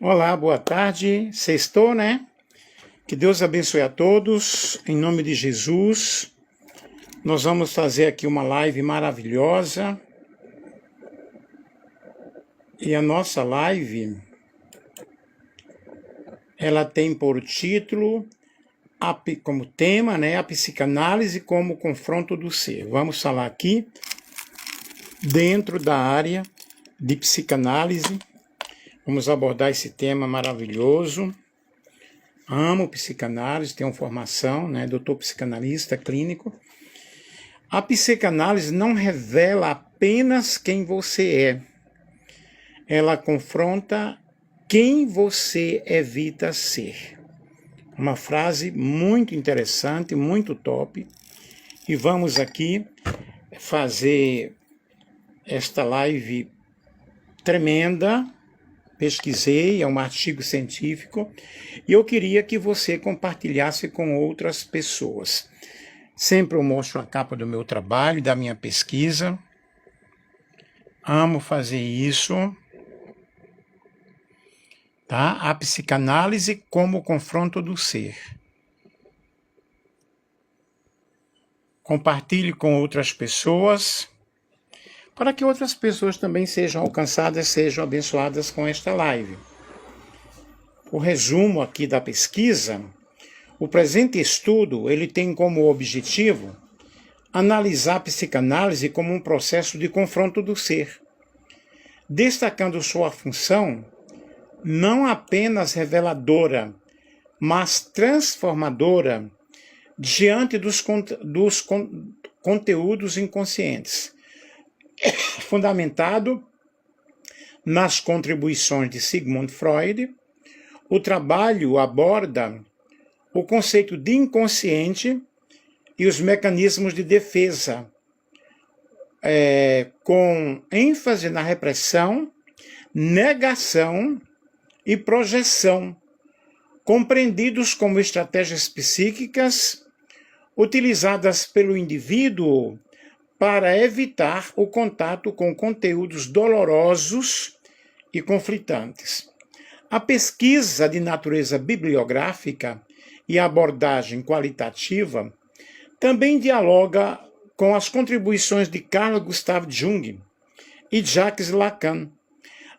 Olá, boa tarde. Sextou, né? Que Deus abençoe a todos. Em nome de Jesus, nós vamos fazer aqui uma live maravilhosa. E a nossa live, ela tem por título, como tema, né, a psicanálise como confronto do ser. Vamos falar aqui dentro da área de psicanálise. Vamos abordar esse tema maravilhoso. Amo psicanálise, tenho formação, né, doutor psicanalista clínico. A psicanálise não revela apenas quem você é. Ela confronta quem você evita ser. Uma frase muito interessante, muito top. E vamos aqui fazer esta live tremenda. Pesquisei, é um artigo científico, e eu queria que você compartilhasse com outras pessoas. Sempre eu mostro a capa do meu trabalho, da minha pesquisa. Amo fazer isso. Tá? A psicanálise como confronto do ser. Compartilhe com outras pessoas, para que outras pessoas também sejam alcançadas, sejam abençoadas com esta live. O resumo aqui da pesquisa, o presente estudo, ele tem como objetivo analisar a psicanálise como um processo de confronto do ser, destacando sua função não apenas reveladora, mas transformadora diante dos conteúdos inconscientes, fundamentado nas contribuições de Sigmund Freud. O trabalho aborda o conceito de inconsciente e os mecanismos de defesa, com ênfase na repressão, negação e projeção, compreendidos como estratégias psíquicas utilizadas pelo indivíduo para evitar o contato com conteúdos dolorosos e conflitantes. A pesquisa de natureza bibliográfica e a abordagem qualitativa também dialoga com as contribuições de Carl Gustav Jung e Jacques Lacan,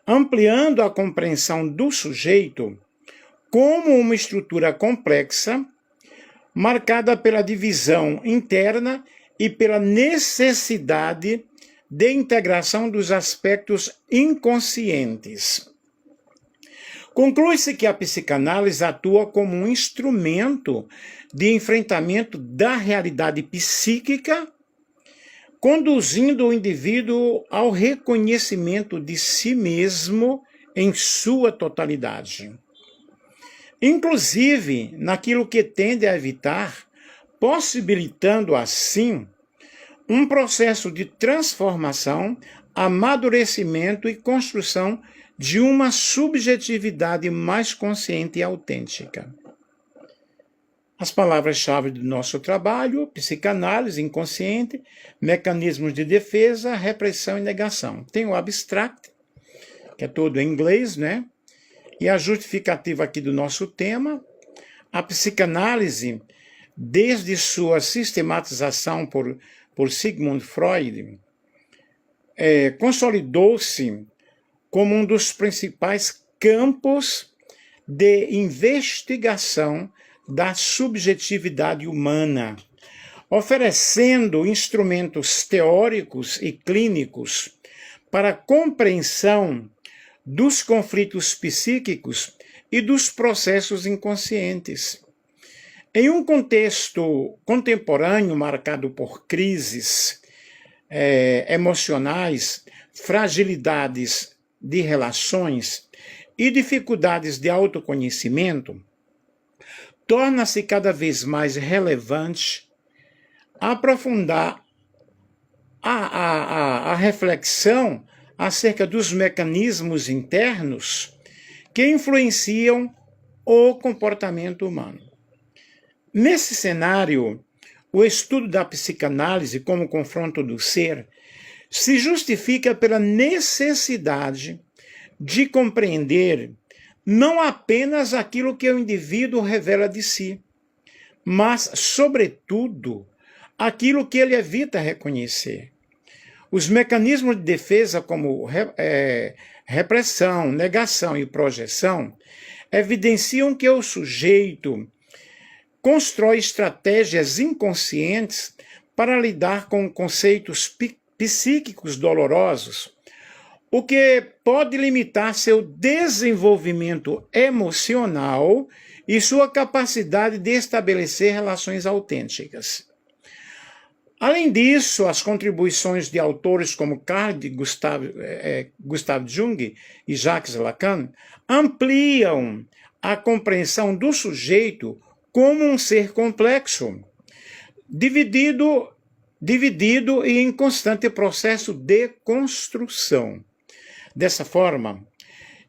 ampliando a compreensão do sujeito como uma estrutura complexa, marcada pela divisão interna e pela necessidade de integração dos aspectos inconscientes. Conclui-se que a psicanálise atua como um instrumento de enfrentamento da realidade psíquica, conduzindo o indivíduo ao reconhecimento de si mesmo em sua totalidade. Inclusive naquilo que tende a evitar, possibilitando assim um processo de transformação, amadurecimento e construção de uma subjetividade mais consciente e autêntica. As palavras-chave do nosso trabalho: psicanálise, inconsciente, mecanismos de defesa, repressão e negação. Tem o abstract, que é todo em inglês, né? E a justificativa aqui do nosso tema: a psicanálise, desde sua sistematização por Sigmund Freud, consolidou-se como um dos principais campos de investigação da subjetividade humana, oferecendo instrumentos teóricos e clínicos para a compreensão dos conflitos psíquicos e dos processos inconscientes. Em um contexto contemporâneo marcado por crises emocionais, fragilidades de relações e dificuldades de autoconhecimento, torna-se cada vez mais relevante aprofundar a reflexão acerca dos mecanismos internos que influenciam o comportamento humano. Nesse cenário, o estudo da psicanálise como confronto do ser se justifica pela necessidade de compreender não apenas aquilo que o indivíduo revela de si, mas, sobretudo, aquilo que ele evita reconhecer. Os mecanismos de defesa, como repressão, negação e projeção, evidenciam que o sujeito constrói estratégias inconscientes para lidar com conceitos psíquicos dolorosos, o que pode limitar seu desenvolvimento emocional e sua capacidade de estabelecer relações autênticas. Além disso, as contribuições de autores como Carl Gustav Jung e Jacques Lacan ampliam a compreensão do sujeito como um ser complexo, dividido e em constante processo de construção. Dessa forma,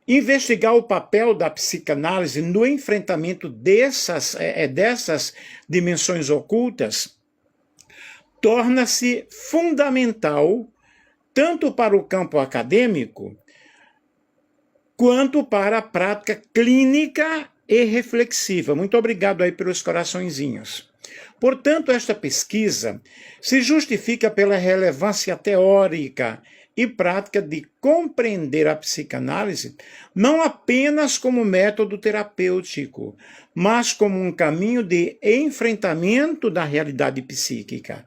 investigar o papel da psicanálise no enfrentamento dessas dimensões ocultas torna-se fundamental tanto para o campo acadêmico quanto para a prática clínica e reflexiva. Muito obrigado aí pelos coraçõezinhos. Portanto, esta pesquisa se justifica pela relevância teórica e prática de compreender a psicanálise não apenas como método terapêutico, mas como um caminho de enfrentamento da realidade psíquica,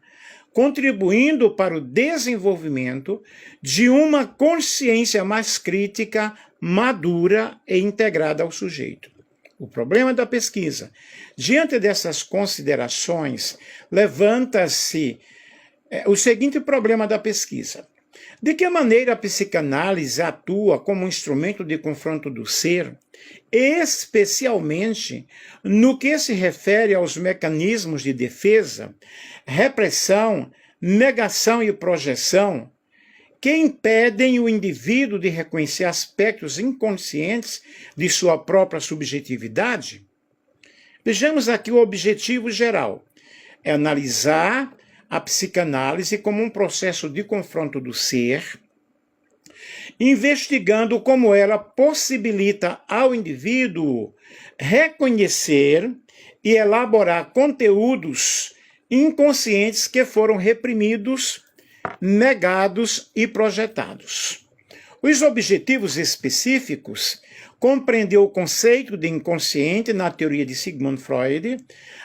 contribuindo para o desenvolvimento de uma consciência mais crítica, madura e integrada ao sujeito. O problema da pesquisa. Diante dessas considerações, levanta-se o seguinte problema da pesquisa. De que maneira a psicanálise atua como instrumento de confronto do ser, especialmente no que se refere aos mecanismos de defesa, repressão, negação e projeção, que impedem o indivíduo de reconhecer aspectos inconscientes de sua própria subjetividade? Vejamos aqui o objetivo geral. É analisar a psicanálise como um processo de confronto do ser, investigando como ela possibilita ao indivíduo reconhecer e elaborar conteúdos inconscientes que foram reprimidos, negados e projetados. Os objetivos específicos compreendeu o conceito de inconsciente na teoria de Sigmund Freud,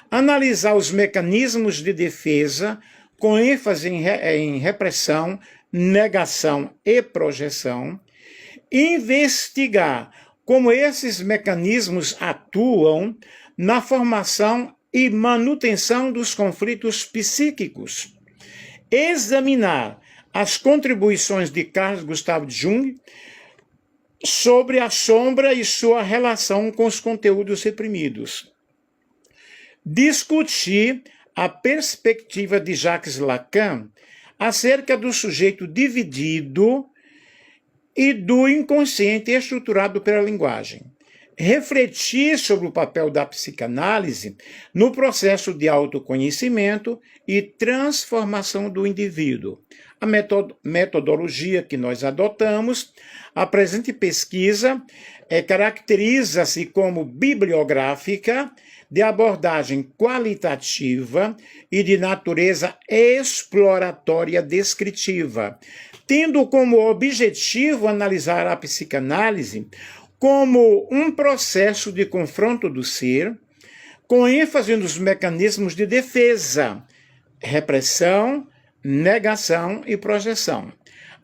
analisar os mecanismos de defesa com ênfase em repressão, negação e projeção, investigar como esses mecanismos atuam na formação e manutenção dos conflitos psíquicos, examinar as contribuições de Carl Gustav Jung sobre a sombra e sua relação com os conteúdos reprimidos, discutir a perspectiva de Jacques Lacan acerca do sujeito dividido e do inconsciente estruturado pela linguagem, refletir sobre o papel da psicanálise no processo de autoconhecimento e transformação do indivíduo. A metodologia que nós adotamos, a presente pesquisa, caracteriza-se como bibliográfica, de abordagem qualitativa e de natureza exploratória descritiva, tendo como objetivo analisar a psicanálise como um processo de confronto do ser, com ênfase nos mecanismos de defesa, repressão, negação e projeção.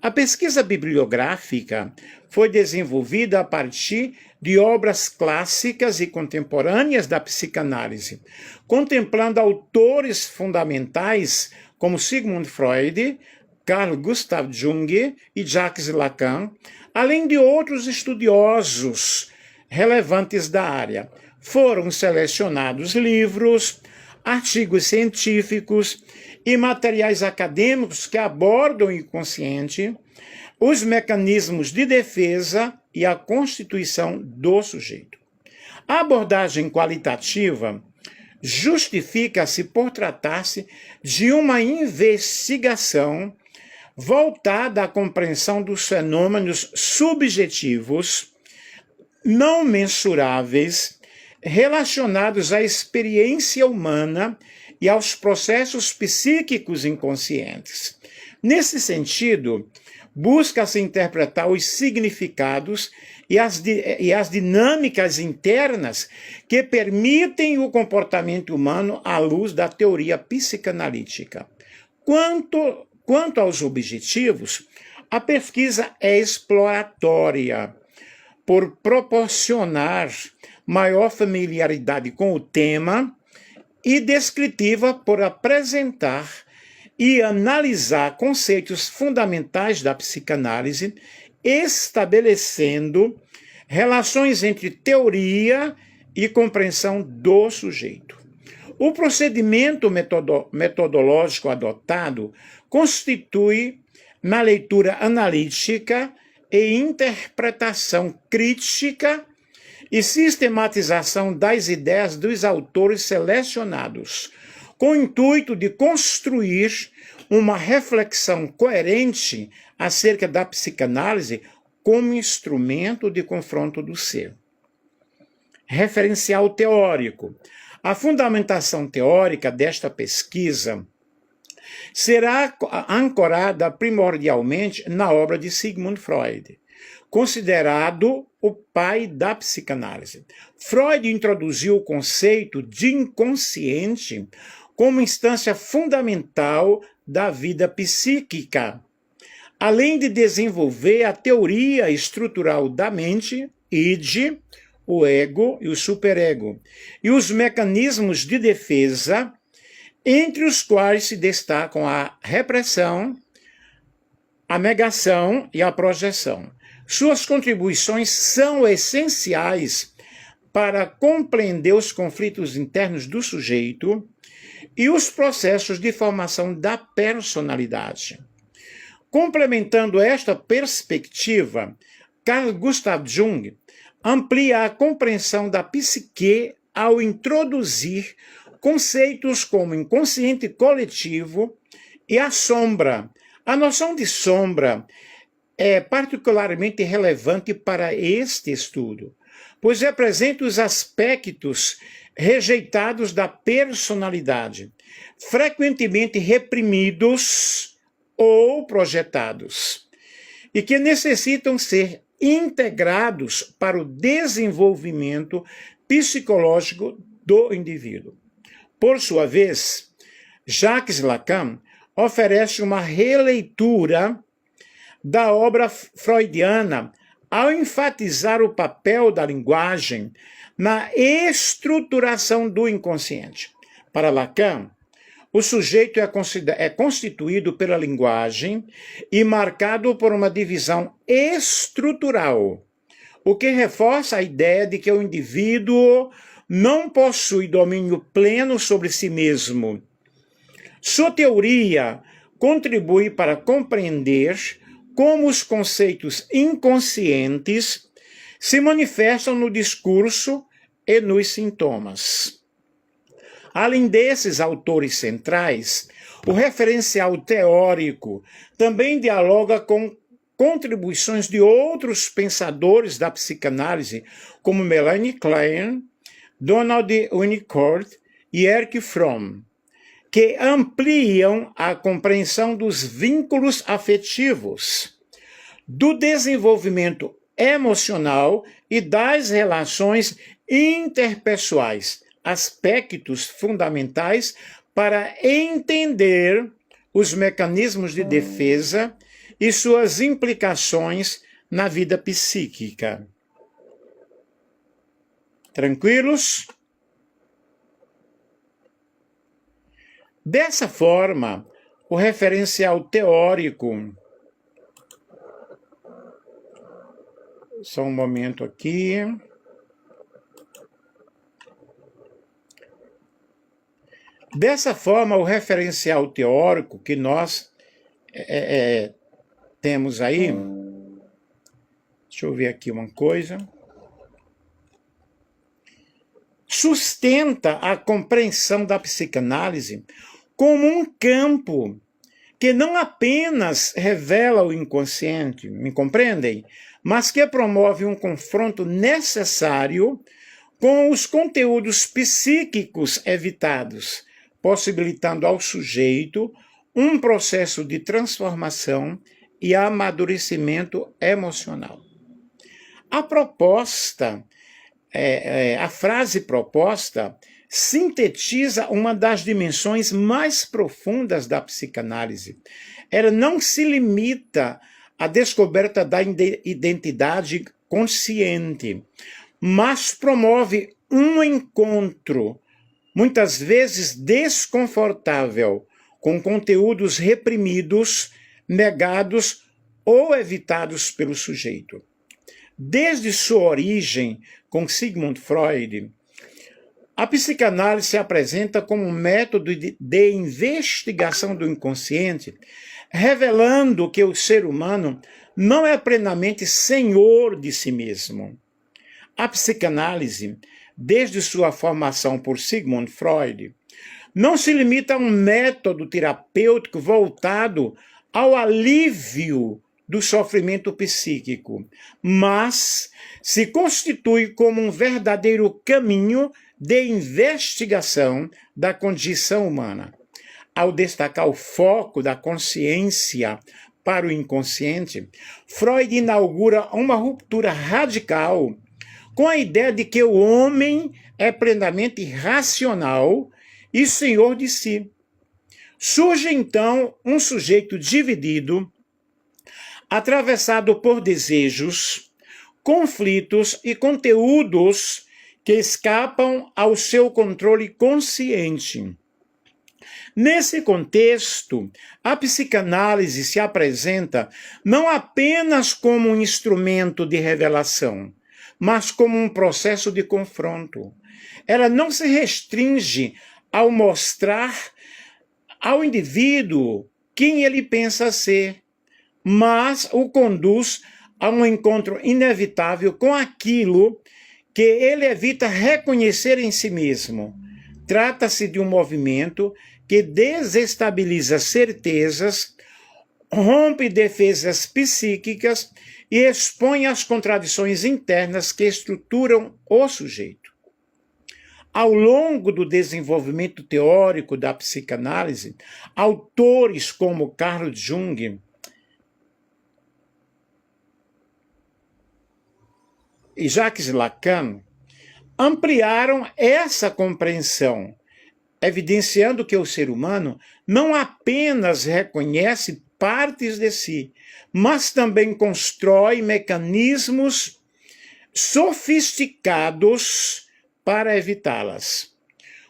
A pesquisa bibliográfica foi desenvolvida a partir de obras clássicas e contemporâneas da psicanálise, contemplando autores fundamentais como Sigmund Freud, Carl Gustav Jung e Jacques Lacan, além de outros estudiosos relevantes da área. Foram selecionados livros, artigos científicos e materiais acadêmicos que abordam o inconsciente, os mecanismos de defesa e a constituição do sujeito. A abordagem qualitativa justifica-se por tratar-se de uma investigação voltada à compreensão dos fenômenos subjetivos não mensuráveis relacionados à experiência humana e aos processos psíquicos inconscientes. Nesse sentido, busca-se interpretar os significados e as dinâmicas internas que permitem o comportamento humano à luz da teoria psicanalítica. Quanto aos objetivos, a pesquisa é exploratória, por proporcionar maior familiaridade com o tema, e descritiva por apresentar e analisar conceitos fundamentais da psicanálise, estabelecendo relações entre teoria e compreensão do sujeito. O procedimento metodológico adotado constitui, na leitura analítica e interpretação crítica e sistematização das ideias dos autores selecionados, com o intuito de construir uma reflexão coerente acerca da psicanálise como instrumento de confronto do ser. Referencial teórico. A fundamentação teórica desta pesquisa será ancorada primordialmente na obra de Sigmund Freud, considerado o pai da psicanálise. Freud introduziu o conceito de inconsciente como instância fundamental da vida psíquica, além de desenvolver a teoria estrutural da mente, id, o ego e o superego, e os mecanismos de defesa, entre os quais se destacam a repressão, a negação e a projeção. Suas contribuições são essenciais para compreender os conflitos internos do sujeito e os processos de formação da personalidade. Complementando esta perspectiva, Carl Gustav Jung amplia a compreensão da psique ao introduzir conceitos como inconsciente coletivo e a sombra. A noção de sombra é particularmente relevante para este estudo, pois representa os aspectos rejeitados da personalidade, frequentemente reprimidos ou projetados, e que necessitam ser integrados para o desenvolvimento psicológico do indivíduo. Por sua vez, Jacques Lacan oferece uma releitura da obra freudiana ao enfatizar o papel da linguagem na estruturação do inconsciente. Para Lacan, o sujeito é constituído pela linguagem e marcado por uma divisão estrutural, o que reforça a ideia de que o indivíduo não possui domínio pleno sobre si mesmo. Sua teoria contribui para compreender como os conceitos inconscientes se manifestam no discurso e nos sintomas. Além desses autores centrais, o referencial teórico também dialoga com contribuições de outros pensadores da psicanálise, como Melanie Klein, Donald Winnicott e Erich Fromm, que ampliam a compreensão dos vínculos afetivos, do desenvolvimento emocional e das relações interpessoais, aspectos fundamentais para entender os mecanismos de defesa e suas implicações na vida psíquica. Tranquilos? Dessa forma, o referencial teórico. Só um momento aqui. Dessa forma, o referencial teórico que nós temos aí. Deixa eu ver aqui uma coisa. Sustenta a compreensão da psicanálise como um campo que não apenas revela o inconsciente, me compreendem? Mas que promove um confronto necessário com os conteúdos psíquicos evitados, possibilitando ao sujeito um processo de transformação e amadurecimento emocional. A proposta, a frase proposta, sintetiza uma das dimensões mais profundas da psicanálise. Ela não se limita à descoberta da identidade consciente, mas promove um encontro, muitas vezes desconfortável, com conteúdos reprimidos, negados ou evitados pelo sujeito. Desde sua origem, com Sigmund Freud, a psicanálise se apresenta como um método de investigação do inconsciente, revelando que o ser humano não é plenamente senhor de si mesmo. A psicanálise, desde sua formação por Sigmund Freud, não se limita a um método terapêutico voltado ao alívio do sofrimento psíquico, mas se constitui como um verdadeiro caminho de investigação da condição humana. Ao destacar o foco da consciência para o inconsciente, Freud inaugura uma ruptura radical com a ideia de que o homem é plenamente racional e senhor de si. Surge então um sujeito dividido, atravessado por desejos, conflitos e conteúdos que escapam ao seu controle consciente. Nesse contexto, a psicanálise se apresenta não apenas como um instrumento de revelação, mas como um processo de confronto. Ela não se restringe ao mostrar ao indivíduo quem ele pensa ser, mas o conduz a um encontro inevitável com aquilo que ele evita reconhecer em si mesmo. Trata-se de um movimento que desestabiliza certezas, rompe defesas psíquicas e expõe as contradições internas que estruturam o sujeito. Ao longo do desenvolvimento teórico da psicanálise, autores como Carl Jung e Jacques Lacan ampliaram essa compreensão, evidenciando que o ser humano não apenas reconhece partes de si, mas também constrói mecanismos sofisticados para evitá-las.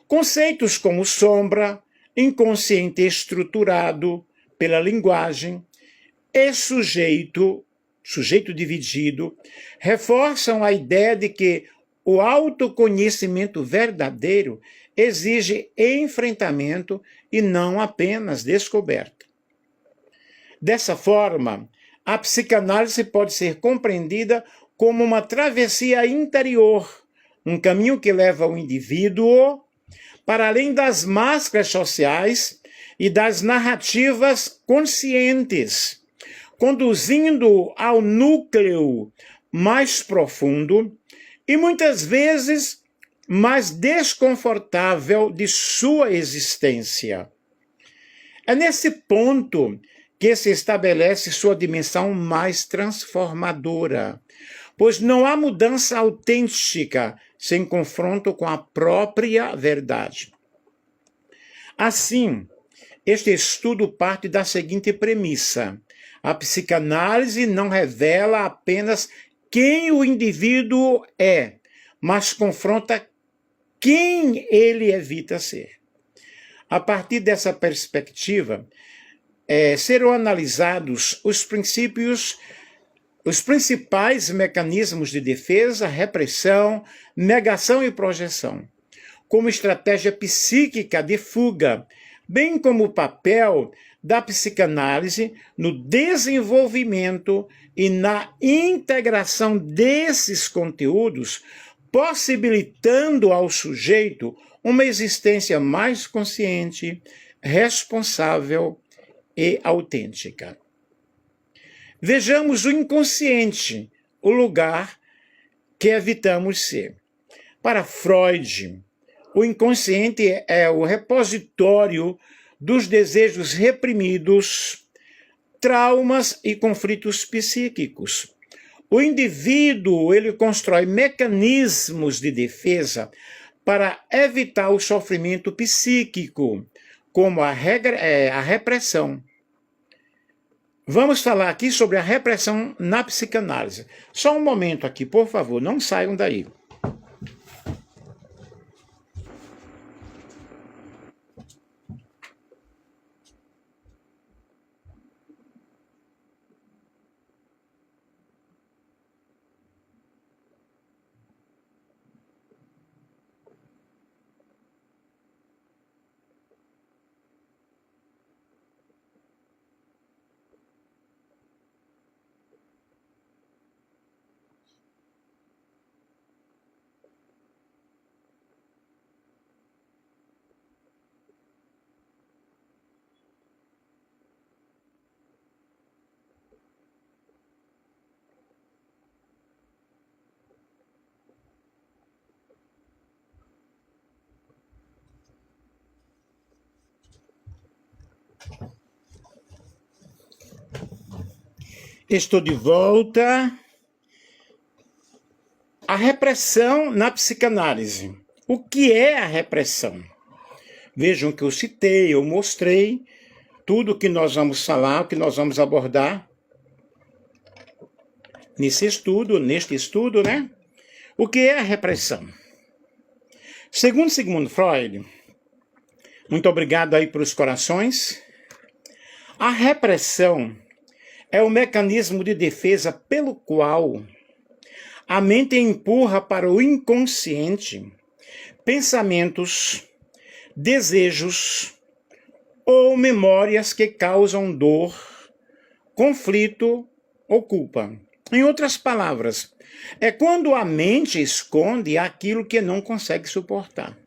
Conceitos como sombra, inconsciente estruturado pela linguagem e sujeito dividido, reforçam a ideia de que o autoconhecimento verdadeiro exige enfrentamento e não apenas descoberta. Dessa forma, a psicanálise pode ser compreendida como uma travessia interior, um caminho que leva o indivíduo para além das máscaras sociais e das narrativas conscientes, conduzindo ao núcleo mais profundo e muitas vezes mais desconfortável de sua existência. É nesse ponto que se estabelece sua dimensão mais transformadora, pois não há mudança autêntica sem confronto com a própria verdade. Assim, este estudo parte da seguinte premissa: a psicanálise não revela apenas quem o indivíduo é, mas confronta quem ele evita ser. A partir dessa perspectiva, serão analisados os principais mecanismos de defesa, repressão, negação e projeção, como estratégia psíquica de fuga, bem como o papel da psicanálise no desenvolvimento e na integração desses conteúdos, possibilitando ao sujeito uma existência mais consciente, responsável e autêntica. Vejamos o inconsciente, o lugar que evitamos ser. Para Freud, o inconsciente é o repositório dos desejos reprimidos, traumas e conflitos psíquicos. O indivíduo, ele constrói mecanismos de defesa para evitar o sofrimento psíquico, como a repressão. Vamos falar aqui sobre a repressão na psicanálise. Só um momento aqui, por favor, não saiam daí. Estou de volta. A repressão na psicanálise. O que é a repressão? Vejam que eu citei, eu mostrei tudo que nós vamos falar, o que nós vamos abordar neste estudo, né? O que é a repressão? Segundo Sigmund Freud, muito obrigado aí pelos corações, a repressão é o mecanismo de defesa pelo qual a mente empurra para o inconsciente pensamentos, desejos ou memórias que causam dor, conflito ou culpa. Em outras palavras, é quando a mente esconde aquilo que não consegue suportar.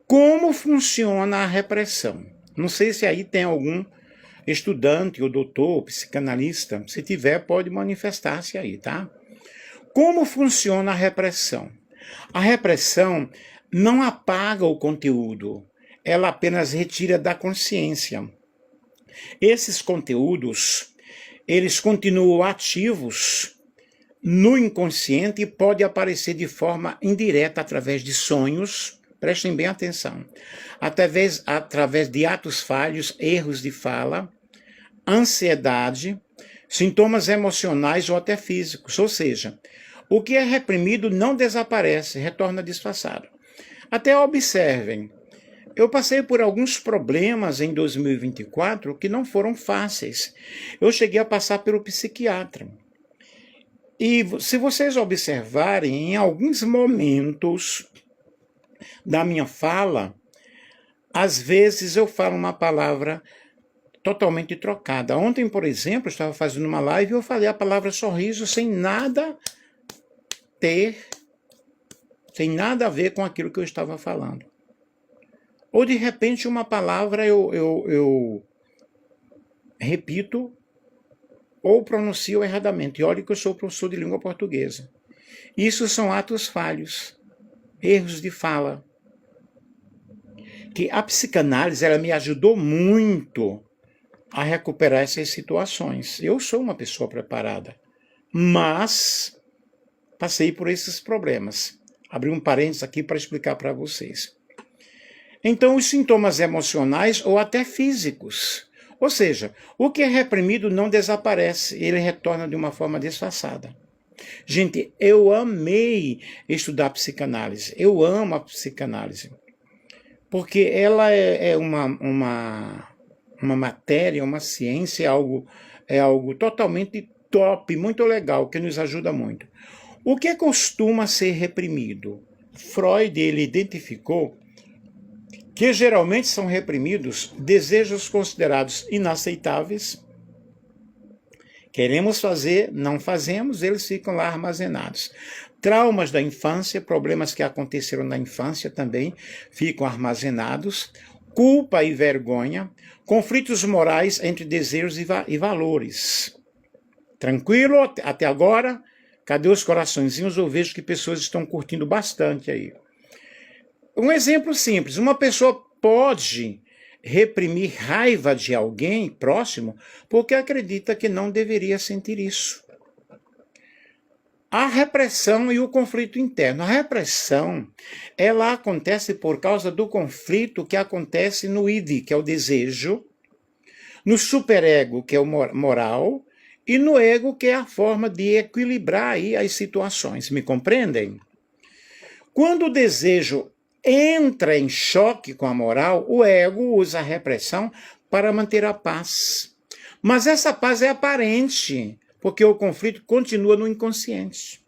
Como funciona a repressão? Não sei se aí tem algum estudante, ou doutor, ou psicanalista. Se tiver, pode manifestar-se aí, tá? Como funciona a repressão? A repressão não apaga o conteúdo, ela apenas retira da consciência. Esses conteúdos, eles continuam ativos no inconsciente e podem aparecer de forma indireta através de sonhos, prestem bem atenção, através de atos falhos, erros de fala, ansiedade, sintomas emocionais ou até físicos, ou seja, o que é reprimido não desaparece, retorna disfarçado. Até observem, eu passei por alguns problemas em 2024 que não foram fáceis. Eu cheguei a passar pelo psiquiatra. E se vocês observarem, em alguns momentos da minha fala, às vezes eu falo uma palavra totalmente trocada. Ontem, por exemplo, eu estava fazendo uma live e eu falei a palavra sorriso sem nada a ver com aquilo que eu estava falando. Ou de repente uma palavra eu repito ou pronuncio erradamente. E olha que eu sou professor de língua portuguesa. Isso são atos falhos, erros de fala. Que a psicanálise ela me ajudou muito a recuperar essas situações. Eu sou uma pessoa preparada, mas passei por esses problemas. Abri um parênteses aqui para explicar para vocês. Então, os sintomas emocionais ou até físicos. Ou seja, o que é reprimido não desaparece, ele retorna de uma forma disfarçada. Gente, eu amei estudar psicanálise. Eu amo a psicanálise. Porque ela é uma matéria, uma ciência, é algo totalmente top, muito legal, que nos ajuda muito. O que costuma ser reprimido? Freud ele identificou que geralmente são reprimidos desejos considerados inaceitáveis. Queremos fazer, não fazemos, eles ficam lá armazenados. Traumas da infância, problemas que aconteceram na infância também ficam armazenados. culpa e vergonha, conflitos morais entre desejos e valores. Tranquilo até agora? Cadê os coraçõezinhos? Eu vejo que pessoas estão curtindo bastante aí. Um exemplo simples, uma pessoa pode reprimir raiva de alguém próximo porque acredita que não deveria sentir isso. A repressão e o conflito interno. A repressão, ela acontece por causa do conflito que acontece no id, que é o desejo, no superego, que é o moral, e no ego, que é a forma de equilibrar aí as situações. Me compreendem? Quando o desejo entra em choque com a moral, o ego usa a repressão para manter a paz. Mas essa paz é aparente, porque o conflito continua no inconsciente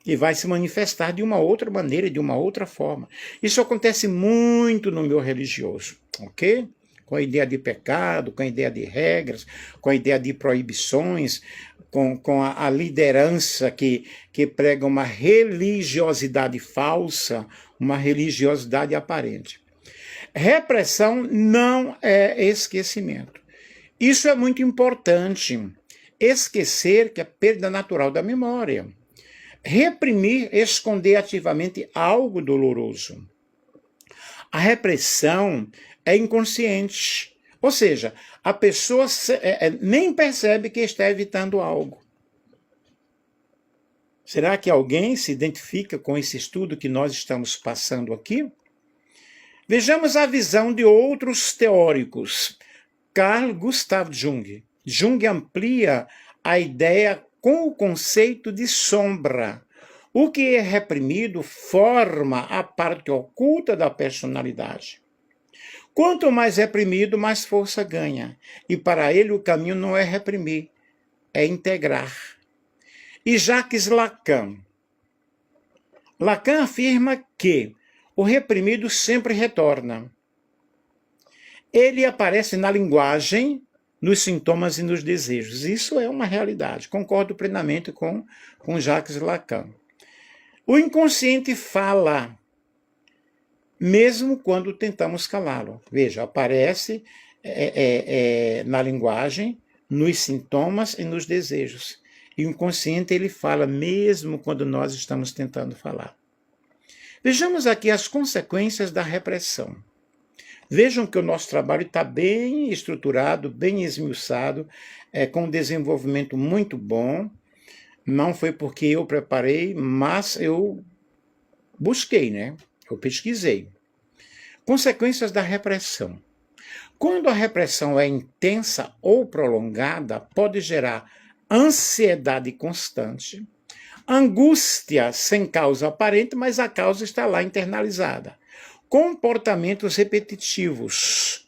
e vai se manifestar de uma outra maneira, de uma outra forma. Isso acontece muito no meio religioso, ok? Com a ideia de pecado, com a ideia de regras, com a ideia de proibições, com a liderança que prega uma religiosidade falsa, uma religiosidade aparente. Repressão não é esquecimento. Isso é muito importante. Esquecer, que é perda natural da memória. Reprimir, esconder ativamente algo doloroso. A repressão é inconsciente. Ou seja, a pessoa nem percebe que está evitando algo. Será que alguém se identifica com esse estudo que nós estamos passando aqui? Vejamos a visão de outros teóricos. Carl Gustav Jung. Jung amplia a ideia com o conceito de sombra. O que é reprimido forma a parte oculta da personalidade. Quanto mais reprimido, mais força ganha. E para ele o caminho não é reprimir, é integrar. E Jacques Lacan. Lacan afirma que o reprimido sempre retorna. Ele aparece na linguagem, nos sintomas e nos desejos. Isso é uma realidade. Concordo plenamente com Jacques Lacan. O inconsciente fala, mesmo quando tentamos calá-lo. Veja, aparece na linguagem, nos sintomas e nos desejos. E o inconsciente, ele fala mesmo quando nós estamos tentando falar. Vejamos aqui as consequências da repressão. Vejam que o nosso trabalho está bem estruturado, bem esmiuçado, com um desenvolvimento muito bom. Não foi porque eu preparei, mas eu busquei, né? Eu pesquisei. Consequências da repressão. Quando a repressão é intensa ou prolongada, pode gerar ansiedade constante, angústia sem causa aparente, mas a causa está lá internalizada. Comportamentos repetitivos,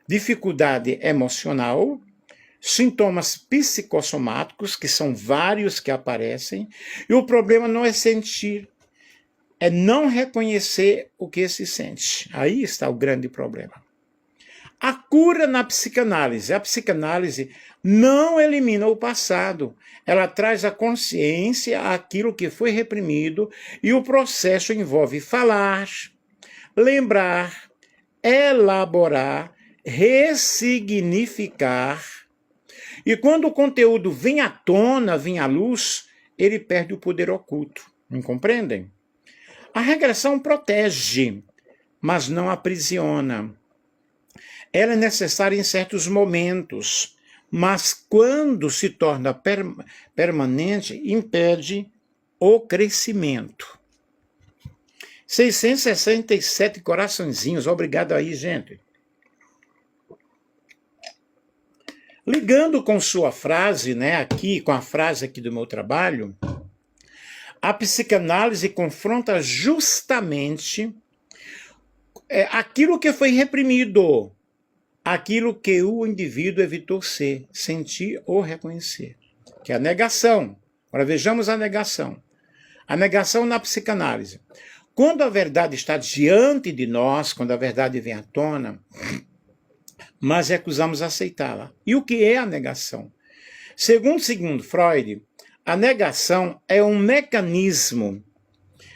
dificuldade emocional, sintomas psicossomáticos, que são vários que aparecem, e o problema não é sentir, é não reconhecer o que se sente. Aí está o grande problema. A cura na psicanálise. A psicanálise não elimina o passado. Ela traz à consciência aquilo que foi reprimido e o processo envolve falar, lembrar, elaborar, ressignificar. E quando o conteúdo vem à tona, vem à luz, ele perde o poder oculto. Não compreendem? A regressão protege, mas não aprisiona. Ela é necessária em certos momentos, mas quando se torna permanente, impede o crescimento. 667 coraçõezinhos, obrigado aí, gente. Ligando com sua frase, né, aqui, com a frase aqui do meu trabalho, a psicanálise confronta justamente aquilo que foi reprimido, aquilo que o indivíduo evitou ser, sentir ou reconhecer, que é a negação. Agora vejamos a negação. A negação na psicanálise. Quando a verdade está diante de nós, quando a verdade vem à tona, mas recusamos aceitá-la. E o que é a negação? Segundo Freud, a negação é um mecanismo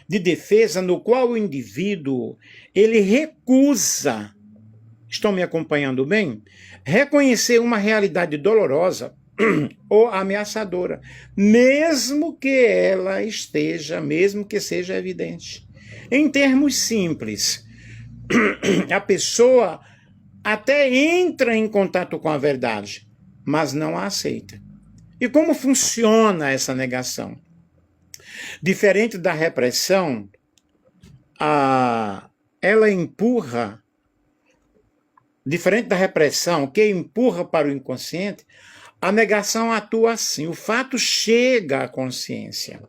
de defesa no qual o indivíduo ele recusa Estão me acompanhando bem? Reconhecer uma realidade dolorosa ou ameaçadora, mesmo que seja evidente. Em termos simples, a pessoa até entra em contato com a verdade, mas não a aceita. E como funciona essa negação? Diferente da repressão, ela empurra, diferente da repressão, que empurra para o inconsciente, a negação atua assim. O fato chega à consciência,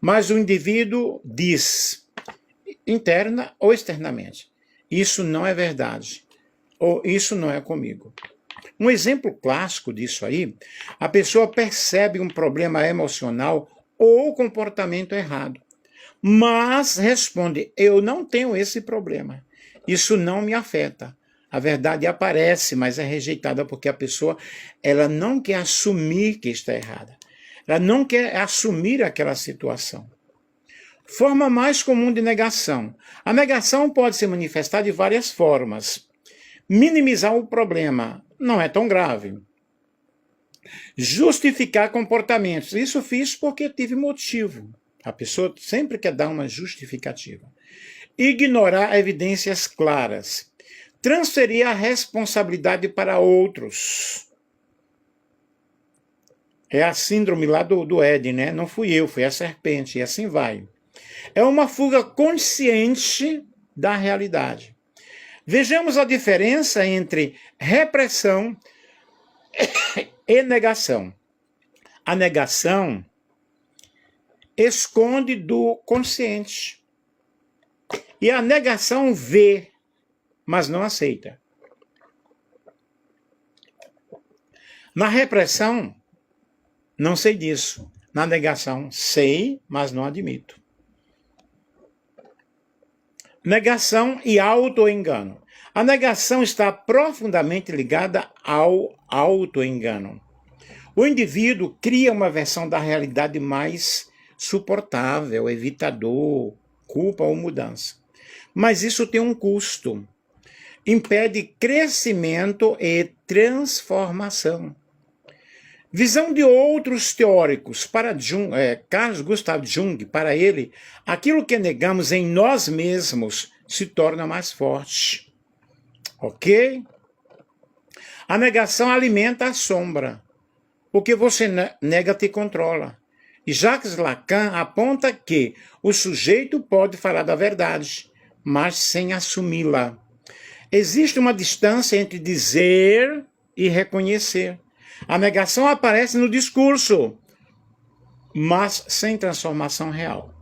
mas o indivíduo diz, interna ou externamente, isso não é verdade, ou isso não é comigo. Um exemplo clássico disso aí, a pessoa percebe um problema emocional ou comportamento errado, mas responde, eu não tenho esse problema, isso não me afeta. A verdade aparece, mas é rejeitada porque a pessoa ela não quer assumir que está errada. Ela não quer assumir aquela situação. Forma mais comum de negação. A negação pode se manifestar de várias formas. Minimizar o problema não é tão grave. Justificar comportamentos. Isso fiz porque tive motivo. A pessoa sempre quer dar uma justificativa. Ignorar evidências claras. Transferir a responsabilidade para outros. É a síndrome lá do Ed, né? Não fui eu, foi a serpente, e assim vai. É uma fuga consciente da realidade. Vejamos a diferença entre repressão e negação. A negação esconde do consciente. E a negação vê, mas não aceita. Na repressão, não sei disso. Na negação, sei, mas não admito. Negação e autoengano. A negação está profundamente ligada ao autoengano. O indivíduo cria uma versão da realidade mais suportável, evitador, culpa ou mudança. Mas isso tem um custo. Impede crescimento e transformação. Visão de outros teóricos. Para Carl Gustav Jung, para ele, aquilo que negamos em nós mesmos se torna mais forte. Ok? A negação alimenta a sombra. O que você nega te controla. E Jacques Lacan aponta que o sujeito pode falar da verdade, mas sem assumi-la. Existe uma distância entre dizer e reconhecer. A negação aparece no discurso, mas sem transformação real.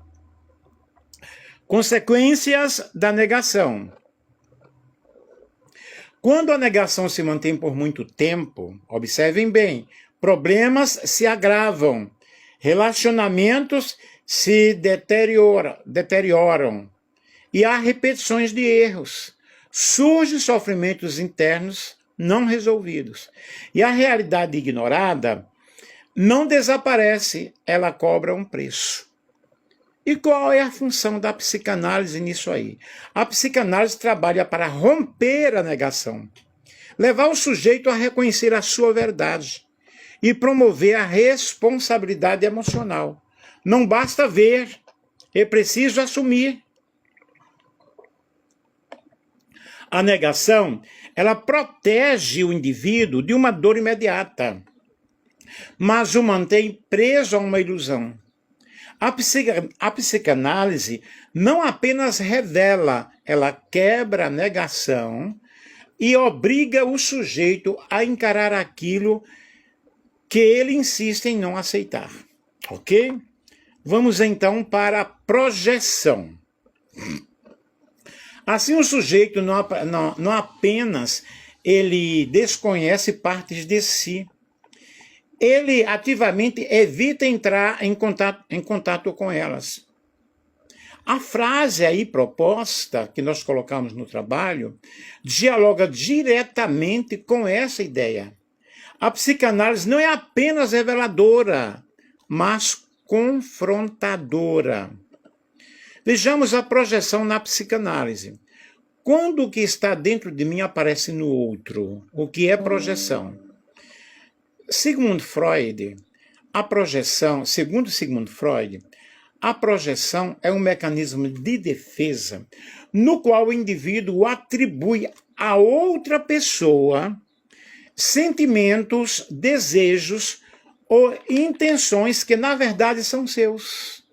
Consequências da negação. Quando a negação se mantém por muito tempo, observem bem, problemas se agravam, relacionamentos se deterioram e há repetições de erros. Surgem sofrimentos internos não resolvidos. E a realidade ignorada não desaparece, ela cobra um preço. E qual é a função da psicanálise nisso aí? A psicanálise trabalha para romper a negação, levar o sujeito a reconhecer a sua verdade e promover a responsabilidade emocional. Não basta ver, é preciso assumir. A negação, ela protege o indivíduo de uma dor imediata, mas o mantém preso a uma ilusão. A psicanálise não apenas revela, ela quebra a negação e obriga o sujeito a encarar aquilo que ele insiste em não aceitar. Ok? Vamos então para a projeção. Assim, o sujeito não apenas ele desconhece partes de si, ele ativamente evita entrar em contato com elas. A frase aí proposta, que nós colocamos no trabalho, dialoga diretamente com essa ideia. A psicanálise não é apenas reveladora, mas confrontadora. Vejamos a projeção na psicanálise. quando o que está dentro de mim aparece no outro, o que é projeção? Segundo Freud, segundo Sigmund Freud, a projeção é um mecanismo de defesa no qual o indivíduo atribui a outra pessoa sentimentos, desejos ou intenções que na verdade são seus.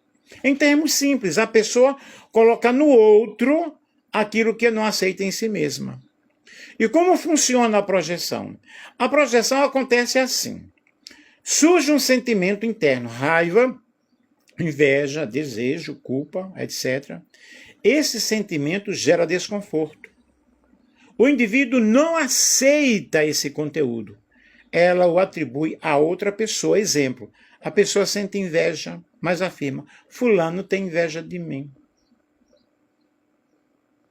Em termos simples, a pessoa coloca no outro aquilo que não aceita em si mesma. E como funciona a projeção? A projeção acontece assim. Surge um sentimento interno, raiva, inveja, desejo, culpa, etc. Esse sentimento gera desconforto. O indivíduo não aceita esse conteúdo. Ela o atribui a outra pessoa. Exemplo, a pessoa sente inveja, mas afirma, fulano tem inveja de mim.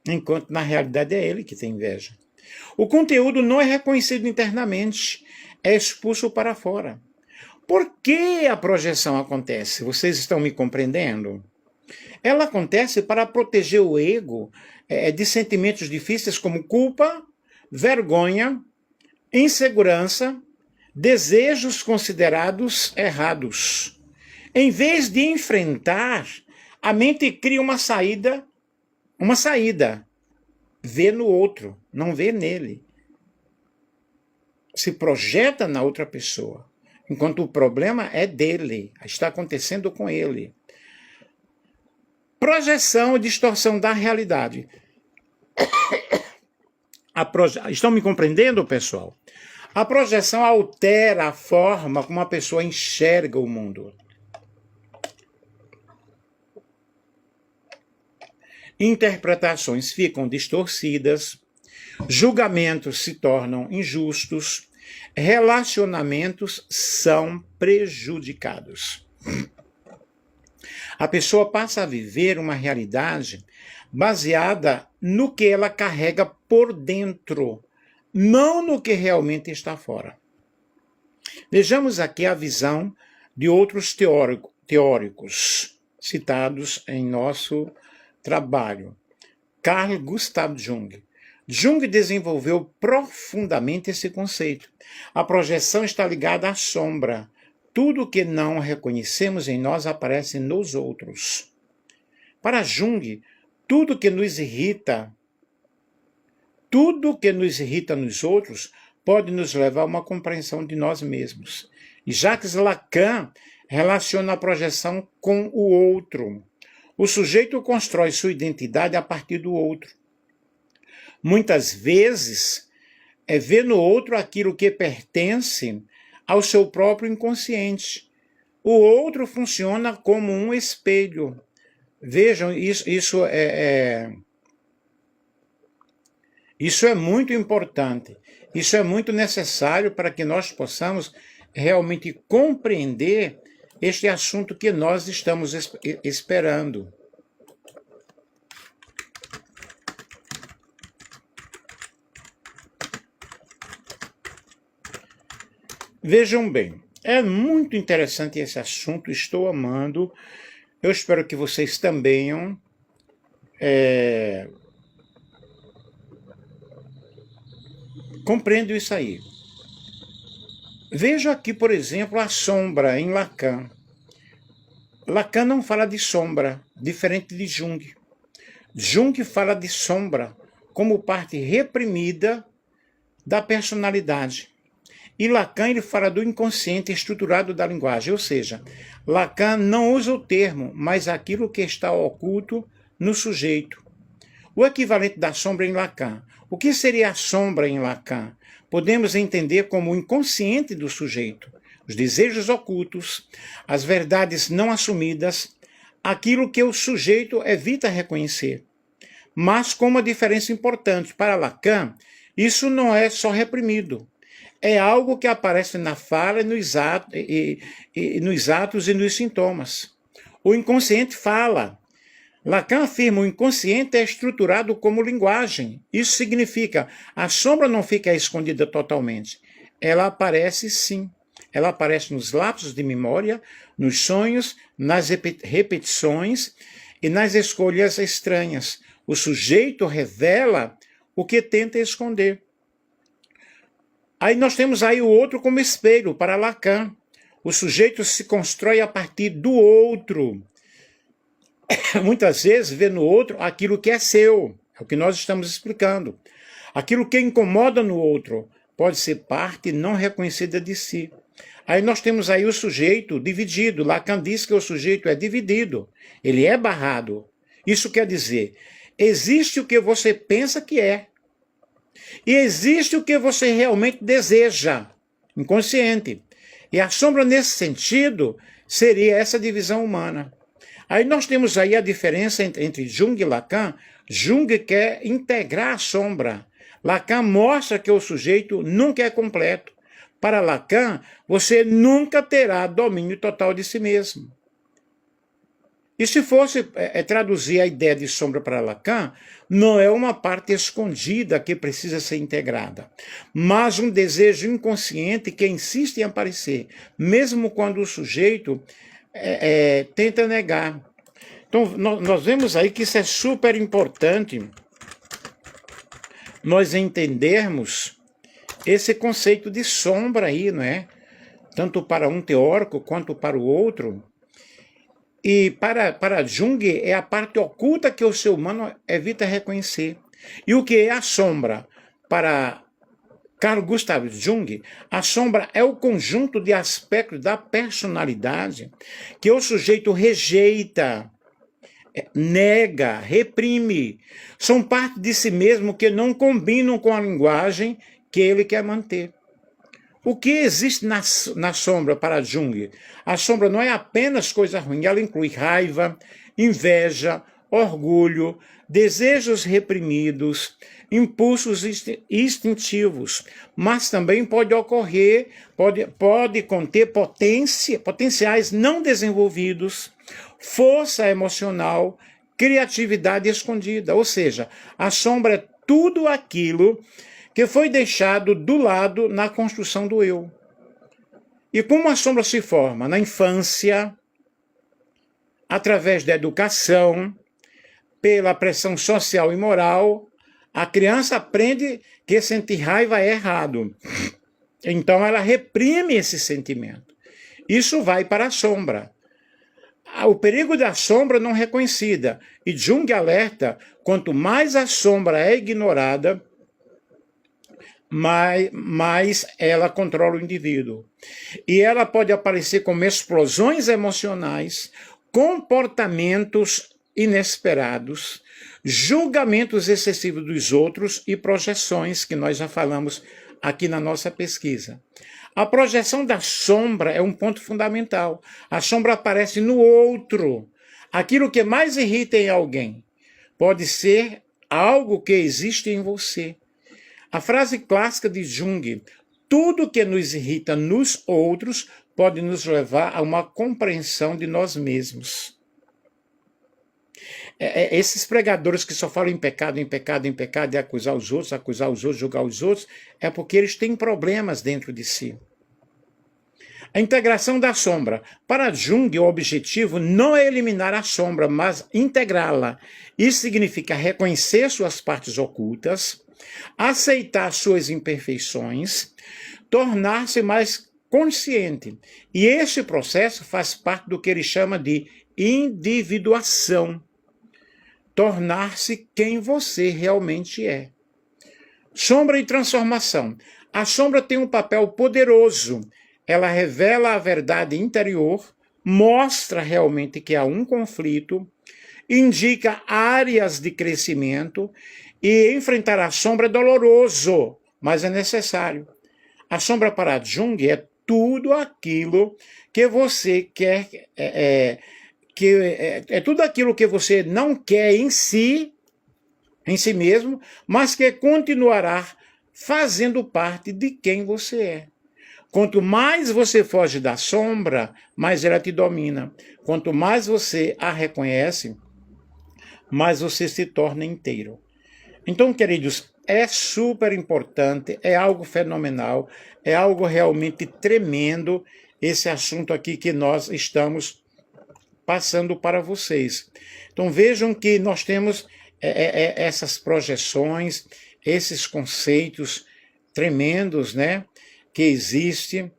Enquanto na realidade é ele que tem inveja. O conteúdo não é reconhecido internamente, é expulso para fora. Por que a projeção acontece? Vocês estão me compreendendo? Ela acontece para proteger o ego de sentimentos difíceis como culpa, vergonha, insegurança, desejos considerados errados. Em vez de enfrentar, a mente cria uma saída, vê no outro, não vê nele. Se projeta na outra pessoa, enquanto o problema é dele, está acontecendo com ele. Projeção e distorção da realidade. Estão me compreendendo, pessoal? A projeção altera a forma como a pessoa enxerga o mundo. Interpretações ficam distorcidas, julgamentos se tornam injustos, relacionamentos são prejudicados. A pessoa passa a viver uma realidade baseada no que ela carrega por dentro, não no que realmente está fora. Vejamos aqui a visão de outros teóricos citados em nosso trabalho. Carl Gustav Jung. Jung desenvolveu profundamente esse conceito. A projeção está ligada à sombra. Tudo que não reconhecemos em nós aparece nos outros. Para Jung, tudo que nos irrita nos outros pode nos levar a uma compreensão de nós mesmos. E Jacques Lacan relaciona a projeção com o outro. O sujeito constrói sua identidade a partir do outro. Muitas vezes, vê no outro aquilo que pertence ao seu próprio inconsciente. O outro funciona como um espelho. Vejam, isso é muito importante. Isso é muito necessário para que nós possamos realmente compreender este assunto que nós estamos esperando. Vejam bem, é muito interessante esse assunto, estou amando. Eu espero que vocês também compreendam isso aí. Veja aqui, por exemplo, a sombra em Lacan. Lacan não fala de sombra, diferente de Jung. Jung fala de sombra como parte reprimida da personalidade. E Lacan ele fala do inconsciente estruturado da linguagem, ou seja, Lacan não usa o termo, mas aquilo que está oculto no sujeito. O equivalente da sombra em Lacan. O que seria a sombra em Lacan? Podemos entender como o inconsciente do sujeito, os desejos ocultos, as verdades não assumidas, aquilo que o sujeito evita reconhecer. Mas com uma diferença importante. Para Lacan, isso não é só reprimido. É algo que aparece na fala, nos atos e nos sintomas. O inconsciente fala. Lacan afirma que o inconsciente é estruturado como linguagem. Isso significa a sombra não fica escondida totalmente. Ela aparece sim. Ela aparece nos lapsos de memória, nos sonhos, nas repetições e nas escolhas estranhas. O sujeito revela o que tenta esconder. Aí nós temos aí o outro como espelho, para Lacan. O sujeito se constrói a partir do outro. Muitas vezes vê no outro aquilo que é seu. É o que nós estamos explicando. Aquilo que incomoda no outro pode ser parte não reconhecida de si. Aí nós temos aí o sujeito dividido. Lacan diz que o sujeito é dividido. Ele é barrado. Isso quer dizer, existe o que você pensa que é. E existe o que você realmente deseja, inconsciente. E a sombra, nesse sentido, seria essa divisão humana. Aí nós temos aí a diferença entre Jung e Lacan. Jung quer integrar a sombra. Lacan mostra que o sujeito nunca é completo. Para Lacan, você nunca terá domínio total de si mesmo. E se fosse traduzir a ideia de sombra para Lacan, não é uma parte escondida que precisa ser integrada, mas um desejo inconsciente que insiste em aparecer, mesmo quando o sujeito tenta negar. Então, nós vemos aí que isso é super importante, nós entendermos esse conceito de sombra aí, não é? Tanto para um teórico quanto para o outro. E para Jung é a parte oculta que o ser humano evita reconhecer. E o que é a sombra? Para Carl Gustav Jung, a sombra é o conjunto de aspectos da personalidade que o sujeito rejeita, nega, reprime. São parte de si mesmo que não combinam com a linguagem que ele quer manter. O que existe na sombra para Jung? A sombra não é apenas coisa ruim, ela inclui raiva, inveja, orgulho, desejos reprimidos, impulsos instintivos, mas também pode ocorrer, pode conter potenciais não desenvolvidos, força emocional, criatividade escondida. Ou seja, a sombra é tudo aquilo que foi deixado do lado na construção do eu. E como a sombra se forma? Na infância, através da educação, pela pressão social e moral, a criança aprende que sentir raiva é errado. Então ela reprime esse sentimento. Isso vai para a sombra. O perigo da sombra não reconhecida. E Jung alerta, quanto mais a sombra é ignorada, mais ela controla o indivíduo. E ela pode aparecer como explosões emocionais, comportamentos inesperados, julgamentos excessivos dos outros e projeções, que nós já falamos aqui na nossa pesquisa. A projeção da sombra é um ponto fundamental. A sombra aparece no outro. Aquilo que mais irrita em alguém pode ser algo que existe em você. A frase clássica de Jung, tudo que nos irrita nos outros pode nos levar a uma compreensão de nós mesmos. Esses pregadores que só falam em pecado, em pecado, em pecado, e acusar os outros, julgar os outros, é porque eles têm problemas dentro de si. A integração da sombra. Para Jung, o objetivo não é eliminar a sombra, mas integrá-la. Isso significa reconhecer suas partes ocultas, aceitar suas imperfeições, tornar-se mais consciente. E esse processo faz parte do que ele chama de individuação. Tornar-se quem você realmente é. Sombra e transformação. A sombra tem um papel poderoso. Ela revela a verdade interior, mostra realmente que há um conflito, indica áreas de crescimento, e enfrentar a sombra é doloroso, mas é necessário. A sombra para Jung é tudo aquilo que você quer, tudo aquilo que você não quer em si mesmo, mas que continuará fazendo parte de quem você é. Quanto mais você foge da sombra, mais ela te domina. Quanto mais você a reconhece, mais você se torna inteiro. Então, queridos, é super importante, é algo fenomenal, é algo realmente tremendo esse assunto aqui que nós estamos passando para vocês. Então, vejam que nós temos essas projeções, esses conceitos tremendos, né, que existem,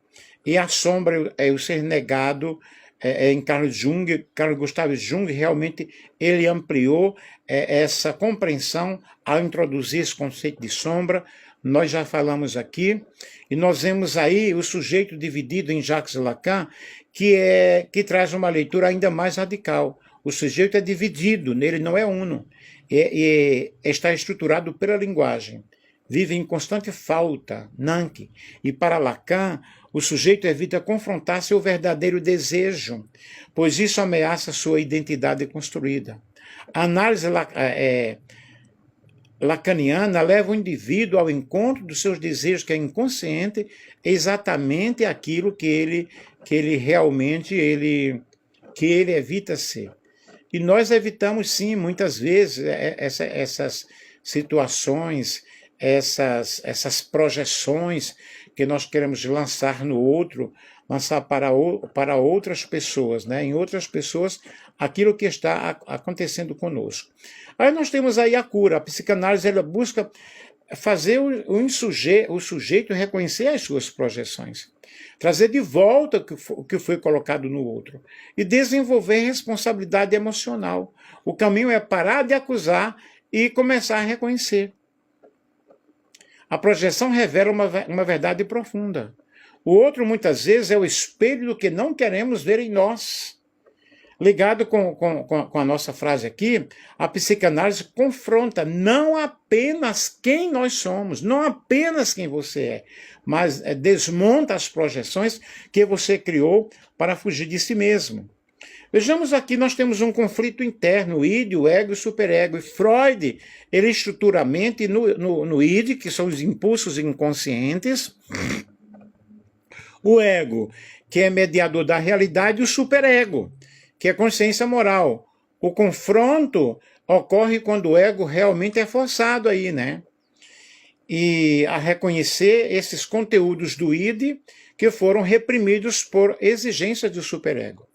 e a sombra é o ser negado. Em Carl Gustav Jung, realmente ele ampliou essa compreensão ao introduzir esse conceito de sombra. Nós já falamos aqui, e nós vemos aí o sujeito dividido em Jacques Lacan, que traz uma leitura ainda mais radical. O sujeito é dividido, nele não é uno, e está estruturado pela linguagem. Vive em constante falta, Nanke. E para Lacan, o sujeito evita confrontar seu verdadeiro desejo, pois isso ameaça sua identidade construída. A análise lacaniana leva o indivíduo ao encontro dos seus desejos, que é inconsciente, exatamente aquilo que ele realmente evita ser. E nós evitamos, sim, muitas vezes, essas situações, essas projeções que nós queremos lançar no outro, lançar para outras pessoas, né? Em outras pessoas, aquilo que está acontecendo conosco. Aí nós temos aí a cura. A psicanálise, ela busca fazer o sujeito reconhecer as suas projeções, trazer de volta o que foi colocado no outro e desenvolver responsabilidade emocional. O caminho é parar de acusar e começar a reconhecer. A projeção revela uma verdade profunda. O outro, muitas vezes, é o espelho do que não queremos ver em nós. Ligado com a nossa frase aqui, a psicanálise confronta não apenas quem nós somos, não apenas quem você é, mas desmonta as projeções que você criou para fugir de si mesmo. Vejamos aqui, nós temos um conflito interno, o id, o ego e o superego. E Freud, ele estrutura a mente no id, que são os impulsos inconscientes, o ego, que é mediador da realidade, e o superego, que é consciência moral. O confronto ocorre quando o ego realmente é forçado aí, né? E a reconhecer esses conteúdos do id que foram reprimidos por exigências do superego.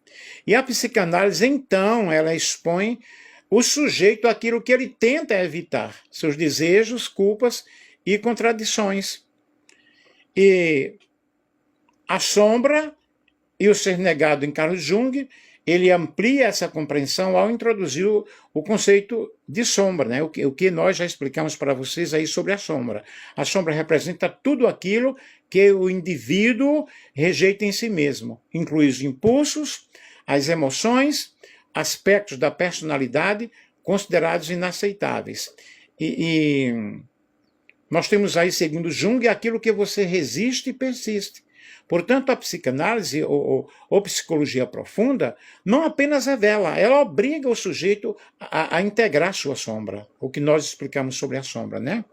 E a psicanálise, então, ela expõe o sujeito àquilo que ele tenta evitar, seus desejos, culpas e contradições. E a sombra e o ser negado em Carl Jung, ele amplia essa compreensão ao introduzir o conceito de sombra, né? O que nós já explicamos para vocês aí sobre a sombra. A sombra representa tudo aquilo que o indivíduo rejeita em si mesmo, inclui os impulsos, as emoções, aspectos da personalidade considerados inaceitáveis. E nós temos aí, segundo Jung, aquilo que você resiste e persiste. Portanto, a psicanálise ou psicologia profunda não apenas revela, ela obriga o sujeito a integrar sua sombra, o que nós explicamos sobre a sombra, né?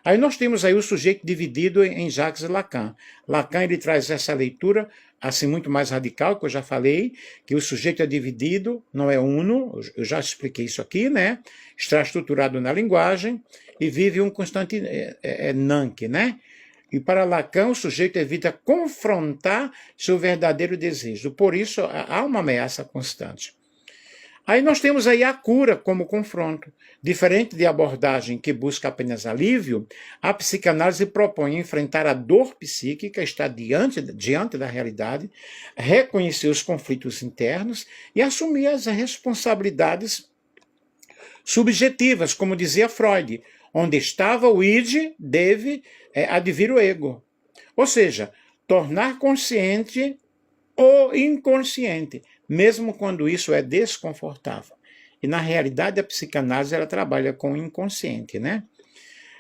Aí nós temos aí o sujeito dividido em Jacques Lacan. Lacan, ele traz essa leitura assim muito mais radical, que eu já falei, que o sujeito é dividido, não é uno, eu já expliquei isso aqui, né? Está estruturado na linguagem e vive um constante Nanke, né? E para Lacan, o sujeito evita confrontar seu verdadeiro desejo. Por isso, há uma ameaça constante. Aí nós temos aí a cura como confronto. Diferente de abordagem que busca apenas alívio, a psicanálise propõe enfrentar a dor psíquica, estar diante da realidade, reconhecer os conflitos internos e assumir as responsabilidades subjetivas, como dizia Freud. Onde estava o id, deve advir o ego. Ou seja, tornar consciente o inconsciente, mesmo quando isso é desconfortável. E na realidade a psicanálise ela trabalha com o inconsciente, né?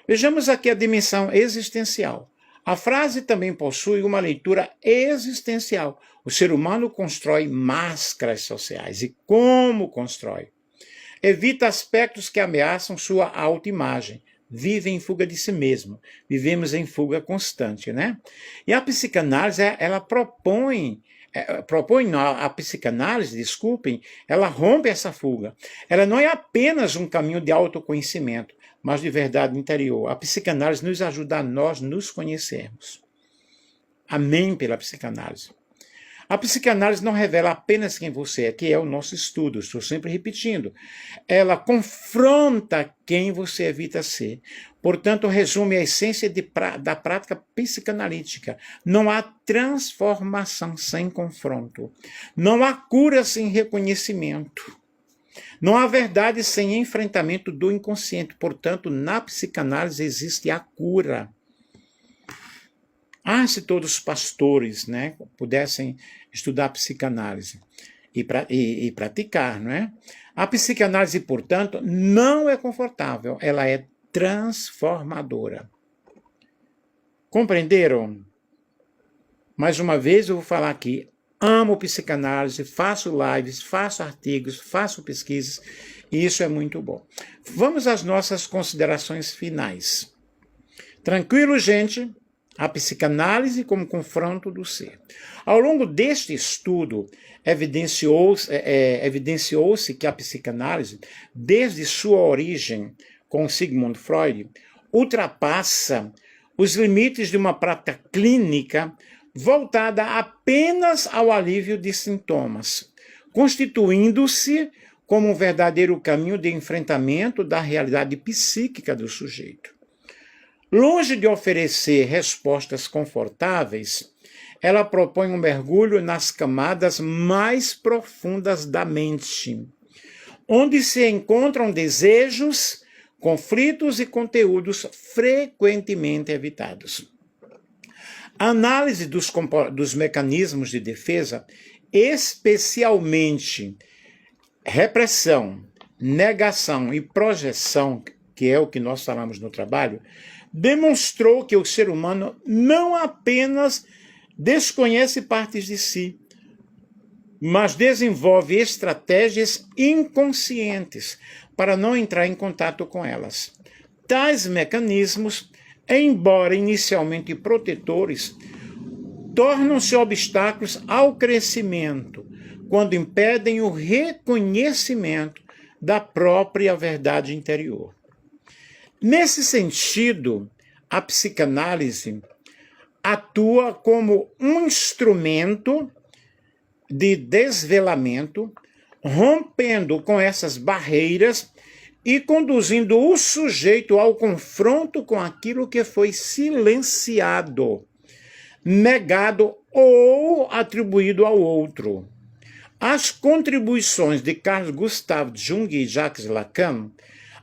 Vejamos aqui a dimensão existencial. A frase também possui uma leitura existencial. O ser humano constrói máscaras sociais. E como constrói? Evita aspectos que ameaçam sua autoimagem. Vive em fuga de si mesmo. Vivemos em fuga constante, né? E a psicanálise, ela a psicanálise, desculpem, ela rompe essa fuga. Ela não é apenas um caminho de autoconhecimento, mas de verdade interior. A psicanálise nos ajuda a nós nos conhecermos. Amém pela psicanálise. A psicanálise não revela apenas quem você é, que é o nosso estudo, estou sempre repetindo. Ela confronta quem você evita ser. Portanto, resume a essência da prática psicanalítica. Não há transformação sem confronto. Não há cura sem reconhecimento. Não há verdade sem enfrentamento do inconsciente. Portanto, na psicanálise existe a cura. Se todos os pastores, né, pudessem estudar psicanálise e praticar, não é? A psicanálise, portanto, não é confortável, ela é transformadora. Compreenderam? Mais uma vez eu vou falar aqui, amo psicanálise, faço lives, faço artigos, faço pesquisas, e isso é muito bom. Vamos às nossas considerações finais. Tranquilo, gente? A psicanálise como confronto do ser. Ao longo deste estudo, evidenciou-se que a psicanálise, desde sua origem com Sigmund Freud, ultrapassa os limites de uma prática clínica voltada apenas ao alívio de sintomas, constituindo-se como um verdadeiro caminho de enfrentamento da realidade psíquica do sujeito. Longe de oferecer respostas confortáveis, ela propõe um mergulho nas camadas mais profundas da mente, onde se encontram desejos, conflitos e conteúdos frequentemente evitados. A análise dos mecanismos de defesa, especialmente repressão, negação e projeção, que é o que nós falamos no trabalho, demonstrou que o ser humano não apenas desconhece partes de si, mas desenvolve estratégias inconscientes para não entrar em contato com elas. Tais mecanismos, embora inicialmente protetores, tornam-se obstáculos ao crescimento, quando impedem o reconhecimento da própria verdade interior. Nesse sentido, a psicanálise atua como um instrumento de desvelamento, rompendo com essas barreiras e conduzindo o sujeito ao confronto com aquilo que foi silenciado, negado ou atribuído ao outro. As contribuições de Carl Gustav Jung e Jacques Lacan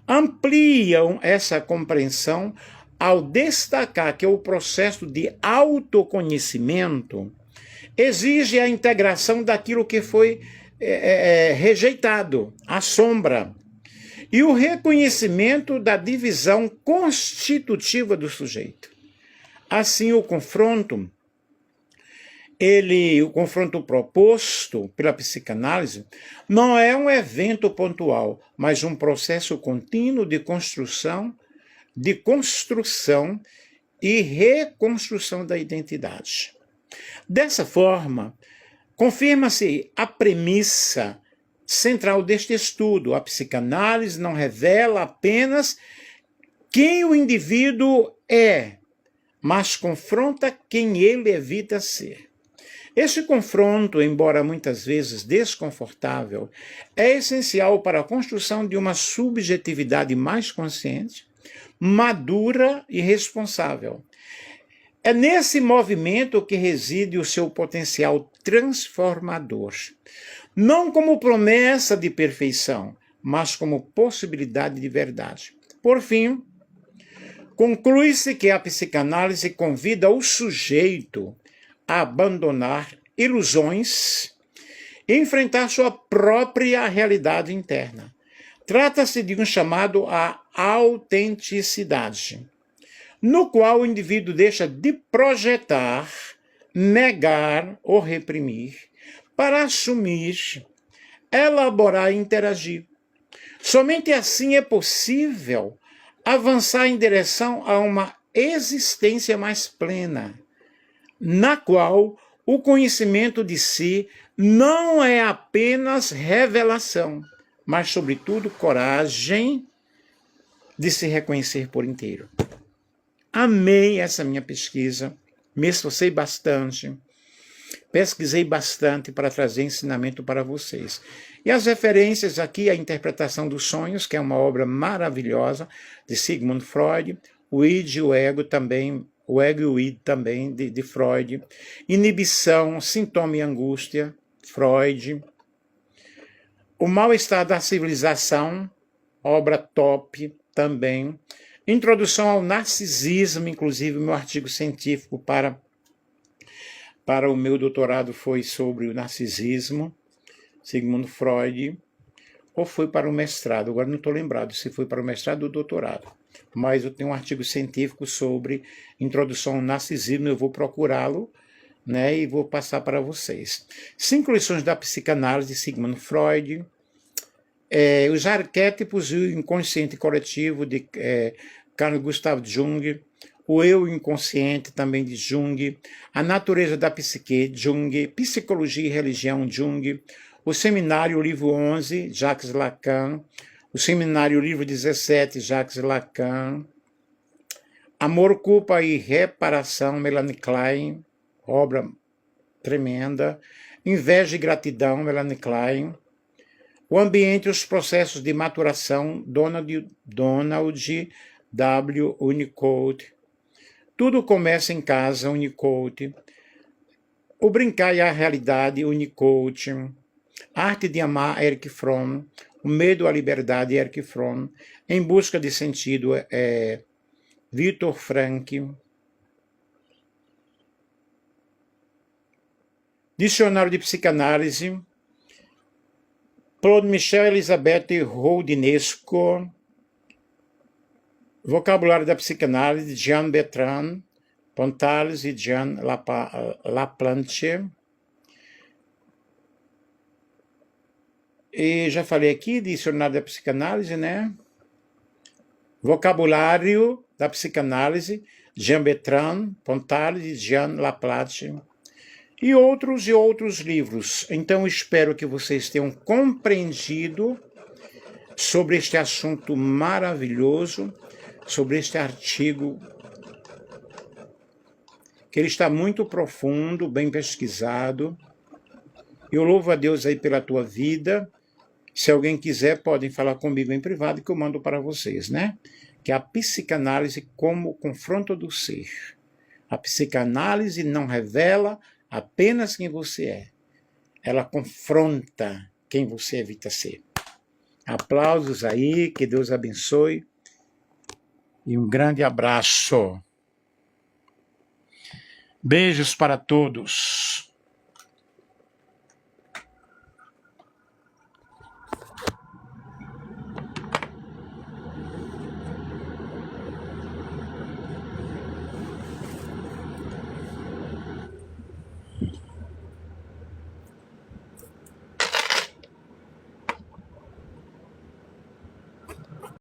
ampliam essa compreensão ao destacar que o processo de autoconhecimento exige a integração daquilo que foi rejeitado, a sombra, e o reconhecimento da divisão constitutiva do sujeito. Assim, o confronto proposto pela psicanálise não é um evento pontual, mas um processo contínuo de construção e reconstrução da identidade. Dessa forma, confirma-se a premissa central deste estudo: a psicanálise não revela apenas quem o indivíduo é, mas confronta quem ele evita ser. Este confronto, embora muitas vezes desconfortável, é essencial para a construção de uma subjetividade mais consciente, madura e responsável. É nesse movimento que reside o seu potencial transformador, não como promessa de perfeição, mas como possibilidade de verdade. Por fim, conclui-se que a psicanálise convida o sujeito a abandonar ilusões e enfrentar sua própria realidade interna. Trata-se de um chamado à autenticidade, no qual o indivíduo deixa de projetar, negar ou reprimir, para assumir, elaborar e interagir. Somente assim é possível avançar em direção a uma existência mais plena, na qual o conhecimento de si não é apenas revelação, mas, sobretudo, coragem de se reconhecer por inteiro. Amei essa minha pesquisa, me esforcei bastante. pesquisei bastante para trazer ensinamento para vocês. E as referências aqui, a Interpretação dos Sonhos, que é uma obra maravilhosa de Sigmund Freud, o id e o ego também, o ego e o id também de Freud, Inibição, Sintoma e Angústia, Freud, O Mal-Estar da Civilização, obra top também, Introdução ao Narcisismo, inclusive meu artigo científico para o meu doutorado foi sobre o narcisismo, Sigmund Freud, ou foi para o mestrado, agora não estou lembrado se foi para o mestrado ou doutorado, mas eu tenho um artigo científico sobre introdução ao narcisismo, eu vou procurá-lo, né, e vou passar para vocês. 5 lições da psicanálise, Sigmund Freud, os arquétipos e o inconsciente coletivo de Carl Gustav Jung, o eu inconsciente também de Jung, a natureza da psique, Jung, psicologia e religião, Jung, o seminário, o livro 11, Jacques Lacan, o seminário, o livro 17, Jacques Lacan, Amor, Culpa e Reparação, Melanie Klein, obra tremenda, Inveja e Gratidão, Melanie Klein, O Ambiente e os Processos de Maturação, Donald W. Winnicott, Tudo Começa em Casa, Winnicott, O Brincar e a Realidade, Winnicott, Arte de Amar, Erich Fromm, O Medo à Liberdade, Erich Fromm, Em Busca de Sentido, Viktor Frankl, Dicionário de Psicanálise, Claude Michel, Elizabeth Roudinesco, Vocabulário da Psicanálise, Jean Bertrand, Pontales e Jean Laplanche. E já falei aqui, Dicionário da Psicanálise, né? Vocabulário da Psicanálise, Jean Bertrand, Pontales e Jean Laplanche. E outros livros. Então, espero que vocês tenham compreendido sobre este assunto maravilhoso, sobre este artigo, que ele está muito profundo, bem pesquisado. Eu louvo a Deus aí pela tua vida. Se alguém quiser, podem falar comigo em privado que eu mando para vocês, né? Que é a psicanálise como confronto do ser. A psicanálise não revela apenas quem você é. Ela confronta quem você evita ser. Aplausos aí, que Deus abençoe. E um grande abraço. Beijos para todos.